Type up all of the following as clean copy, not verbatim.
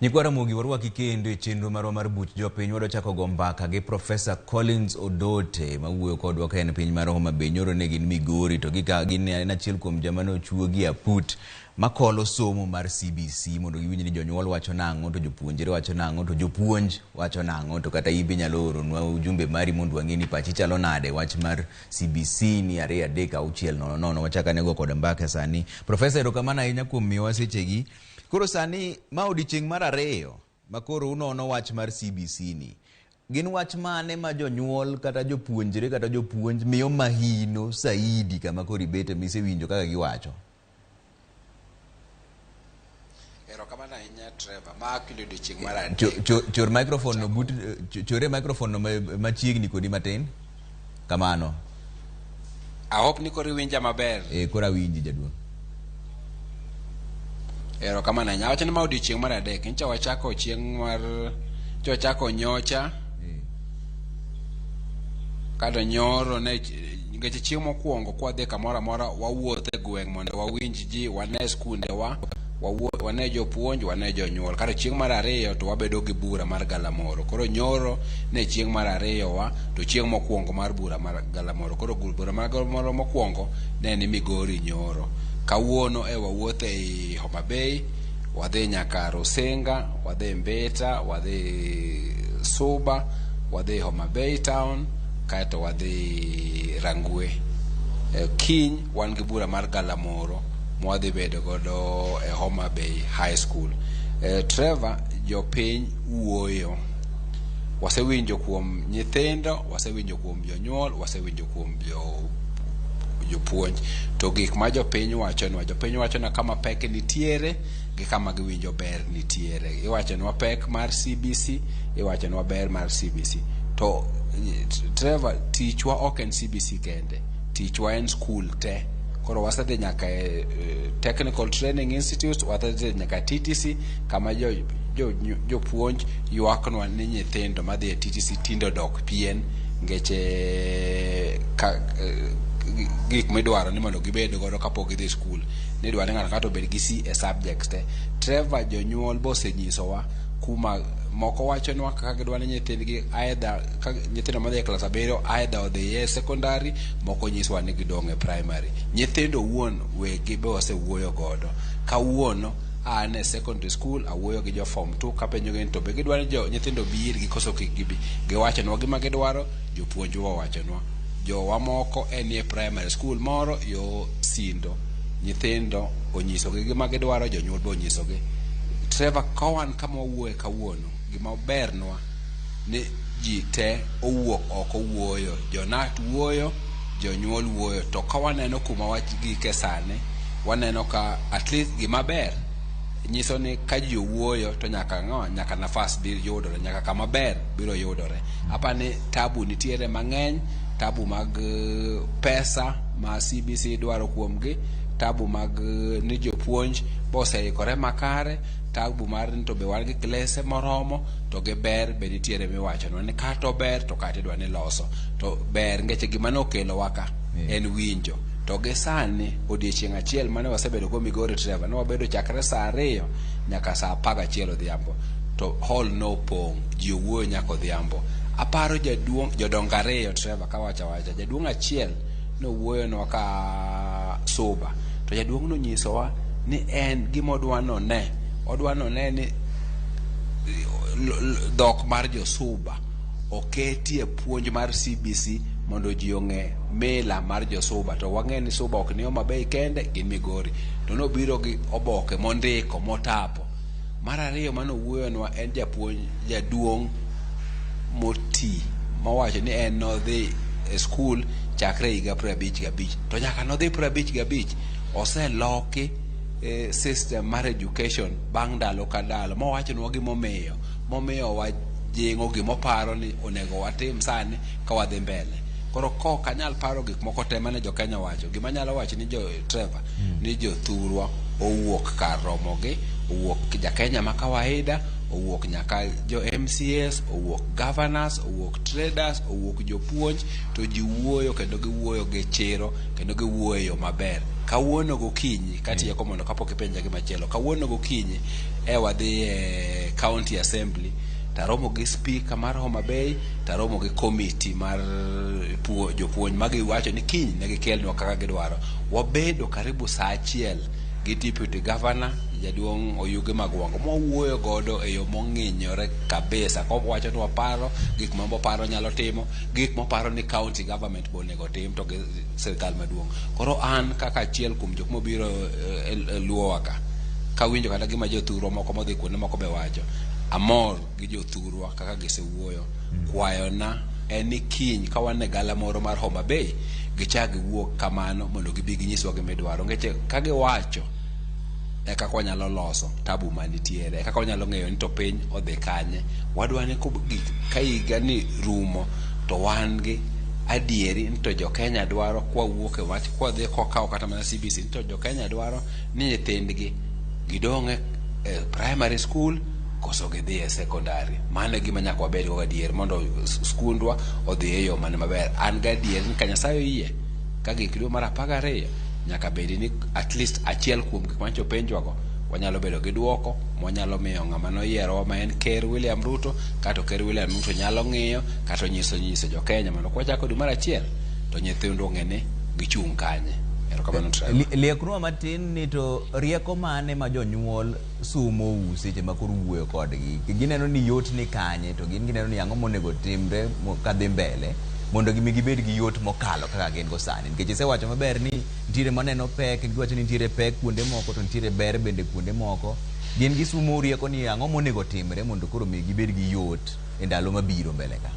Nyikwara Ramogi warwaki kendo e chenro marwa mar buch jopiny. Wado chako go mbaka gi Profesa Collins Odote mawuoyo kodwa ka en piny mar Homa Bay. Nyoro ne gin Migori to gin en achiel kuom joma nochuo gi aput makolo somo mar CBC mondo giwinj ni jonyuol wacho nang'o to jopuonjre wacho nang'o to jopuonj wacho nang'o to kata ibi nyalo oronwa ujumbe mari mondo wang'e ni pachi chalo nade wach mar CBC ni 23600. Wachaka nego kod mbaka sani. Profesa, erokamano ahinya kuom miyowa sechegi. Koro sani ma odiochieng' mar ariyo makoro unono wach mar CBC ni. Gin wach mane ma jonyuol kata jopuonjre kata jopuonj miyo mahino saidi kama koro ibete misewinjo kaka giwacho? Erokamano ahinya Trevor, ma odiochieng' mar adek. Chor microphone no but chore microphone no machiegni kodi matin. Kamano. I hope ni koro winja maber. Koro winji jaduong'. Erokamano ahinya. Wacho ni ma odiochieng' mar adek. Ncha wachako chieng' mar wachako nyocha. Kado nyoro ne ngeche chieng' mokwongo kwa dhi kamoro amora wawuotho e gweng' mondo wawinj ji, wane skunde wane jopuonj, wane jonyuol. Kado chieng' mar ariyo to wabedo gi bura mar galamoro. Koro nyoro ne chieng' mar ariyo wa to chieng' mokwongo mar bura mar galamoro. Koro bura mar galamoro mokwongo ne ni Migori nyoro. Kawuono wawuotho e Homa Bay, wadhi nyaka Rusinga, wadhi Mbeta, wadhi Suba, wadhi Homa Bay town, kaeto wadhi Rangwe. Kiny wan gi bura mar galamoro mwadhi bedo godo e Homa Bay High School. Trevor, jopiny wuoyo. Wasewinjo kuom nyithindo, wasewinjo kuom jonyuol, wasewinjo kuom jopuonj. To gik ma jopiny wacho na kama pek nitiere gi kama giwinjo ber nitiere. Iwacho nwa pek mar CBC, iwacho nwa ber mar CBC. To Trevor, tichwa ok en CBC kende, tichwa en school te. Koro wasedhi nyaka Technical Training Institute, wasedhi nyaka TTC, kama jopuonj ywaknwa ni nyithindo madhi e TTC tindo dok pien ngeche gik midwaro ni mondo gibed godo kapok gidhi school. Ni dwaro ng'ato kato bed gi C e subjects te. Trevor, jonyuol bosenyisowa kuma moko wachonwa kaka gidwa ni nyithindgi either nyithindo madhi e klas 7 either odhi e secondary, moko nyiswa ni gidong' e primary. Nyithindo wuon wegi be wasewuoyo godo. Kawuono an e secondary school awuoyo gi jo form 2 kapenjogi to be gidwa ni nyithindo biir gi koso kik gibi. Giwachonwa gima gidwaro, jopuonjwa wachonwa. Jowa moko e primary school moro yo Sindo. Nyithindo onyisogi gima gidwaro, jonyuol be onyisogi. Trevor, kawan kama wuoye kawuono, gima bernwa ni ji te owuok oko wuoyo, jonat wuoyo, jonyuol wuoyo. To kawaneno kuma wach gike sane, waneno ka at least gima ber nyiso ni ka ji wuoyo to nyaka nafas biro yudore, nyaka kama ber biro yudore. Apa ni tabu nitiere mang'eny, tabu mag pesa ma CBC dwaro kuomgi, tabu mag ni jopuonj boseikore makare, tabu mar to be wan gi klese moromo, to ge ber be nitiere miwacho no ni kato ber to kati dwa ni loso. To ber ngeche gima nokelo waka en winjo. To ge sani odiochieng' achiel mane wasebedo go Migori Trevor, ne wabedo chakre saa 2 nyaka saa 11 odhiambo. To hall no pong', ji wuoyo nyaka odhiambo. Aparo jodongo ariyo Trevor kawacha jaduong' achiel no wuoyo no ka Suba. To jaduong' no nyisowa ni en gimodwano ne odwano ne ni dhok mar jo Suba oketie puonj mar CBC mondo ji ong'e mila mar jo Suba. To wang'e ni Suba ok ni Homa Bay kende, gin Migori. To nobiro gi oboke mondiko motapo. Mar ariyo mano wuoyonwa en jaduong' moti mawacho ni en nodhi e school chakre higa 55. To nyaka nodhi 55 oseloki system mar education bang' ndalo ka ndalo. Mowachonwa gimomiyo wajing'o gimoparo ni onego watim sani ka wadhi mbele. Koro kanyal paro gik moko te mane jo Kenya wacho. Gima nyalo wacho ni jo Trevor ni jo thurwa owuok kar Ramogi, owuok ja Kenya ma kawaida, owuok nyaka jo MCS, owuok governors, owuok traders, owuok jopuonj. To ji wuoyo kendo giwuoyo gi chiro kendo giwuoyo maber. Kawuono gokinyi katieko mondo kapok ipenja gi machielo. Kawuono gokinyi wadhi county assembly taromo gi speaker mar Homa Bay taromo gi committee mar jopuonj magi wacho ni kiny ne gikelnwa kaka gidwaro. Wabedo karibu saa 1 gi deputy governor jaduong' Oyuge Magwango mowuoyo godo e yo mong'inyore kabisa ko wacho ni waparo gik mambo paro nyalo timo gik moparo ni county government bonego tim to gi sirkal maduong'. Koro an kaka achiel kuom jok mobiro luowa ka winjo kata gima jothurwa moko modhi kuonde moko be wacho, amor gi jothurwa kaka gisewuoyo. Kwayona en ni kiny ka wan e gala moro mar Homa Bay gichak giwuok kamano mondo gibi ginyiswa gimidwaro, ngeche ka giwacho eka kwa nyalo loso tabu manitiere, eka kwa nyalo ng'eyo ni to piny odhi kanye. Wadwa ni ka higa ni rumo to wan gi adieri ni to jo Kenya dwaro kwa wuok e wach kwa dhi kokaw kata mana CBC ni to jo Kenya dwaro ni nyithindgi gidonge primary school koso gidhi e secondary. Mano gima nyaka wabed go adier mondo skundwa odhi e yo mane maber. An ga adier ni ka Nyasaye oyie ka gikdwe mar 12 nyaka bedi ni at least achiel kuom gik mancho penjwago wanyalo bedo gi duoko mwanyalo miyo ng'ama noyiero ma en Ker William Ruto kata Ker William Ruto nyalo ng'iyo kata nyiso jo Kenya mondo kwa chako dwe mar 1 to nyithindwa ng'ene gichung' kanye. Lieknwa matin ni to rieko mane ma jonyuol sumo seche ma koro wuoyo kodgi gineno ni yot ni kanye to gineno ni ang'o monego timre kadhi mbele mondo gibed gi yot mokalo kaka gin go sani, nikech isewacho maber ni nitiere maneno pek, giwacho ni nitiere pek kuonde moko to nitiere ber bende kuonde moko. Gin gisumo rieko ni ang'o monego timre mondo koro mi gibed gi yot e ndalo mabiro mbele ka.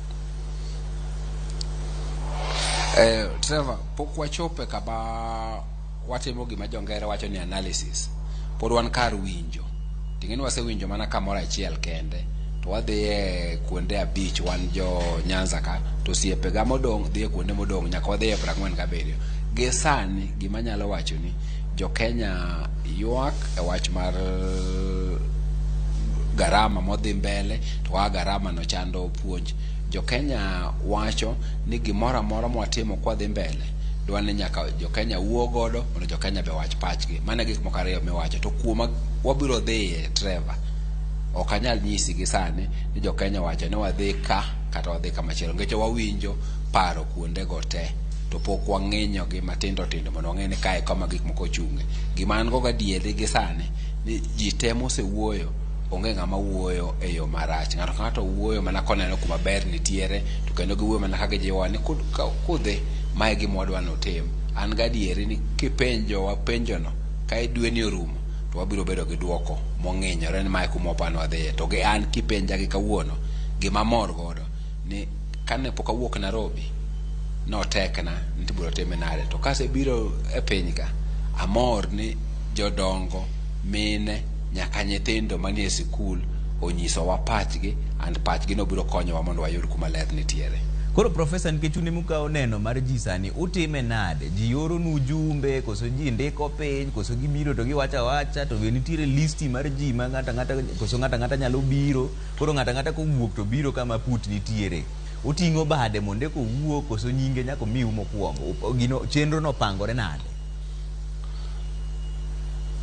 Trevor, pok wachope kaba watimo gima jongere wacho ni analysis. Pod wan kar winjo. Ting'eni wasewinjo mana kamoro achiel kende. To wadhi kuonde abich wan jo Nyanza ka to siepe ga modong dhi kuonde modong nyaka wadhi 47. Gi sani gima nyalo wacho ni jo Kenya ywak e wach mar garama modhi mbele to garama no chando puonj. Jo Kenya wacho ni gimora mora mwatimo kwa dhi mbele dwane nyaka jo Kenya wuo godo mondo jo Kenya be wach pachgi. Mane gik moko ariyo miwacho to kuoma wabiro dhi Trevor okanyal nyisi gi sani ni jo Kenya wacho ni wadhi ka kata wadhi kama chielo, ngeche wawinjo paro kuonde go te to pok wang'enyo gi matindo tindo mondo wang'e ni kae kama gik moko chunge. Gima an go gadieri gi sani ni ji temo se wuoyo onge ng'ama wuoyo e yo marach. Ng'ato wuoyo mana koneno kuma ber nitiere to kendo giwuoyo mana kaka jiwa ni kudhi mae gima wadwano tim. An gadieri ni kipenjo wapenjono ka dwe ni orumo to wabiro bedo gi duoko mong'inyore ni mae kuma opano wadhiye. To gi an kipenja gi kawuono gima mor godo ni kane pok awuok Nairobi no tekna nitibiro time nade to kase biro e piny ka amor ni jodongo mine nyaka nyithindo manie sikul onyiso wa pachgi and pachgi no biro konyowa mondo wayud kuma ler nitiere. Koro Profesa, nikech une mukao neno mar ji sani utime nade? Ji oro nu jumbe koso ji ndiko piny koso gibiro to giwacha wacha to be nitiere listi mar ji ma ng'ata nyalo biro. Koro ng'ata kowuok to biro kama put nitiere. Uting'o bade monde ko wuok koso nyinge nyako miu mokwongo. Gino chenro no pangore nade?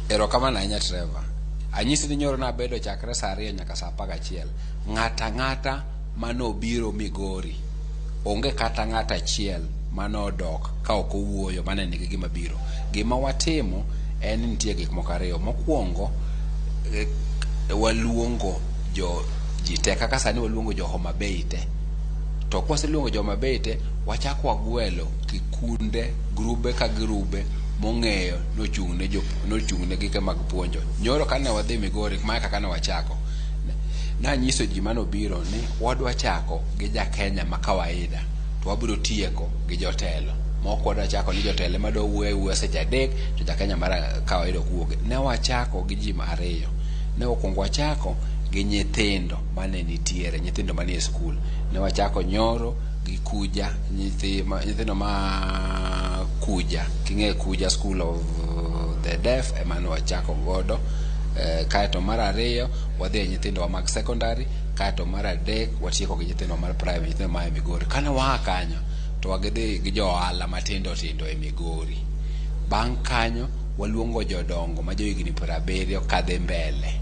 Erokamano ahinya Trevor. Anyisi ni nyoro na bedo chakre saa 2 nyaka saa 11. Ng'ata mano biro Migori onge kata ng'ata achiel mano dok ka ok owuoyo mane nigi gima biro. Gima watimo en nitie gik moko ariyo. Mokwongo waluongo ji te kaka sani waluongo jo Homa Bay te. To kwa se luongo jo Homa Bay te wachako wagwelo kikunde grube ka grube mong'eyo nochung'ne gike mag puonjo. Nyoro kane wadhi Migori mae kaka ne wachako na nyiso ji mano biro ni wadwa chako gi ja Kenya ma kawaida to wabiro tieko gi jotelo. Moko wadwa chako ni jotelo ma do wuoyo seche 3 to ja Kenya mara kawaida kuoge. Ne wachako gi ji ariyo. Ne okwongo wachako gi nyithindo mane nitiere, nyithindo manie skul. Ne wachako nyoro gi Kuja, nyithindo ma Kuja, king'e Kuja School of the Deaf emano wachako godo. Kaeto mar ariyo wadhi nyithindo wa mag secondary, kaeto mar adek watieko gi nyithindo mar private, nyithindo ma Migori. Kana waa kanyo to wagidhi gi jo ohala matindo tindo e Migori. Bang' kanyo waluongo jodongo ma jo higni 70 kadhi mbele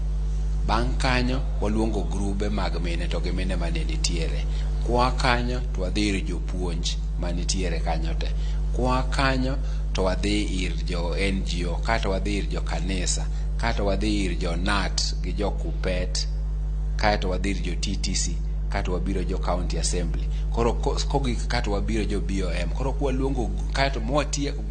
Bang' kanyo waluongo grube mag mine to gi mine mane nitiere. Kwa kanyo to wadhi ir jopuonj manitiere kanyo te. Kwa kanyo to wadhi ir jo NGO, kata wadhi ir jo kanisa, kata wadhi ir jo NAT gi jo KUPPET, kata wadhi ir jo TTC, kata wabiro jo County Assembly. Koro kogik kata wabiro jo BOM. Koro kwa luongo kata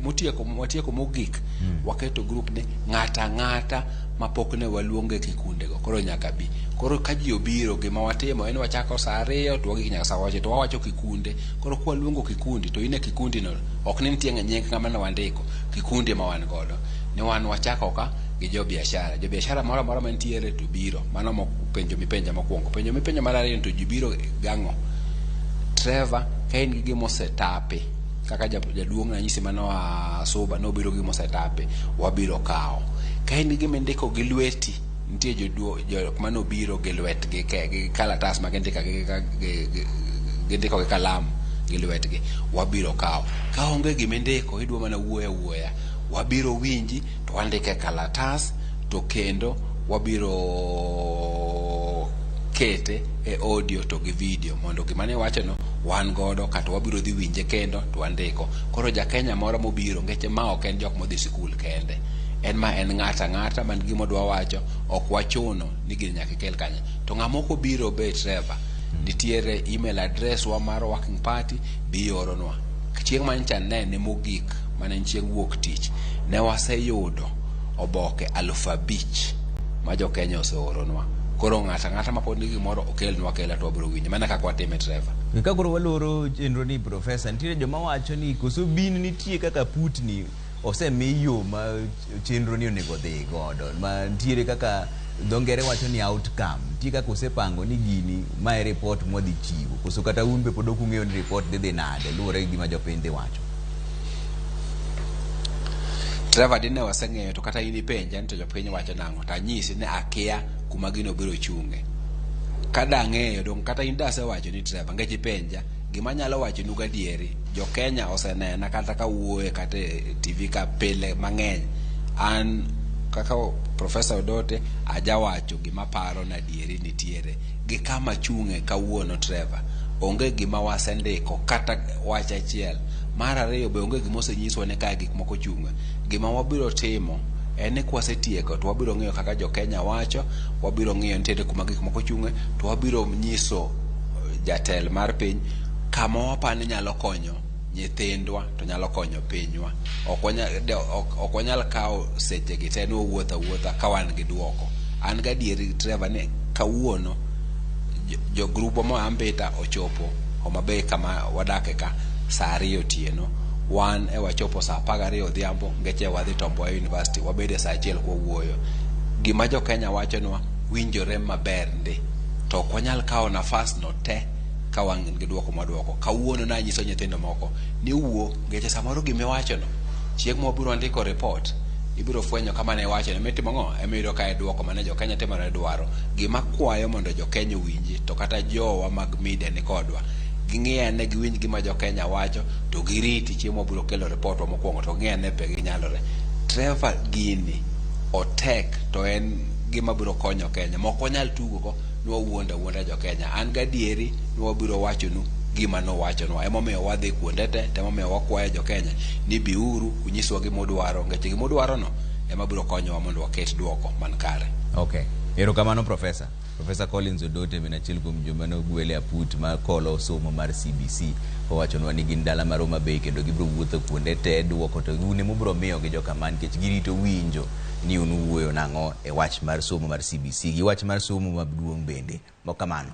mwatieko mogik waketo group ne ng'ata mapok ne waluonge kikunde go. Koro nyaka bi. Koro ka ji obiro gima watimo en wachako saa 2 to wagik nyaka saa 8 to wawacho kikunde. Koro kwa luongo kikundi to ine kikundi no ok ni nitie nying ng'ama ne wandiko kikundi ma wan godo. Ne wan wachako ka gi jo biashara. Jo biashara moro mantiere to biro. Mano penjo mipenja mokwongo. Penjo mipenjo mar ariyo to jibiro gang'o. Trevor kain gi gimo setape kaka jaduong' na nyisi mano Suba no biro gimo setape wabiro kao. Kain gi gimendiko gi lweti nitie jo mano biro gi lwetgi gi kalatas ma gendika gendiko gi kalam gi lwetgi wabiro kao. Ka onge gimendiko idwa mana wuoya wabiro winji to wandike kalatas to kendo wabiro kete e audio to gi video mondo gimane wacho no wan godo kata wabiro dhi winje kendo to wandiko. Koro ja Kenya moro mobiro ngeche ma ok en jok modhi sikul kende, en ma en ng'ata man gimo dwa wacho ok wachuno ni gin nyaka kel kanya. To ng'amoko biro be Trevor nitiere email address wa mar working party bioronwa. Chieng' manchan ne mogik mane chieng' wuok tich ne waseyudo oboke 5,000 ma jo Kenya oseoronwa. Koro ng'ata mapod nigi gimoro okelnwa kela to wabiro winjo mana kaka watime Trevor. Ka koro waloro chenro ni Profesa, nitiere joma wacho ni koso bin nitie kaka putni osemiyo ma chenro ni onego dhi godo, ma nitiere kaka dongere wacho ni outcome, nitie kaka osepango ni gini ma e report mwadhi chiwo, koso kata un be pod ok ung'eyo ni report dhi nade luwore gi gima jopiny dhi wacho. Trevor dine waseng'eyo to kata ini penja to jopiny wacho nang'o to anyisi ne akia kuma gino biro chunge. Kada ng'eyo dong kata in dase wacho ni Trevor ngechi penja gima nyalo wacho nuga dieri jo Kenya osenena kata ka wuoye kata TV ka pile mang'eny. An kaka Professor Odote aja wacho gima paro na dieri nitiere gi kama chunge kawuono Trevor onge gima wasendiko kata wacha achiel. Mar ariyo be onge gima osenyiswa ne ka gik moko chunge. Gima wabiro timo en ni kwasetieko to wabiro ng'iyo kaka jo Kenya wacho, wabiro ng'iyo nitiere kuma gik moko chunge to wabiro nyiso jatel mar piny kama wapani nyalo konyo nyithindwa to nyalo konyo pinywa. Ok wanyal kawo seche gi te wuotha ka wan gi duoko. An gadieri Trevor ne kawuono jo grupo mo ambeta ochopo Homa Bay kama wadake ka saa 2 otieno. Wan e wachopo saa 12 odhiambo ngeche wadhi Tomboya University wabede saa 1 kwa wuoyo. Gima jo Kenya wacho nwa winjore maber ndi to ok wanyal kawo nafas no te ka wan gi duoko madwoko. Kawuono na nyiso nyithindo moko ni wuo ngeche samoro gime wacho no chieng' mobiro ndiko report ibiro fwenyo kama ne wacho ne mitimo ng'o emiro ka duoko mane jo Kenya temo dwaro. Gima kwayo mondo jo Kenya winji to kata jowa mag media ni kodwa ging'iyane giwinj gima jo Kenya wacho to giriti chieng' mobiro kelo report wa mokwongo to ng'iyane pe ginyalore. Trevor gini otek to en gima biro konyo Kenya moko nyal tugo ko no wuonda jo Kenya. An gadieri no wabiro wacho nu gima no wacho no emomiyo wadhi kuonde te emomiyo wakwayo jo Kenya ni biuru unyiswa gimodwaro ngeche gimodwaro no ema biro konyowa mondo waket duoko man kare. Okay, erokamano Profesa Collins Odote bin achiel kuom joma ne ogwele aput ma kolo somo mar CBC owachonwa ni gin dala mar Homa Bay kendo gibiro wuotho kuonde te duoko to une mobiro miyo gi joka man nikech girito winjo ni unu wuoyo nang'o e wach mar somo mar CBC gi wach mar somo maduong' bende mokamano.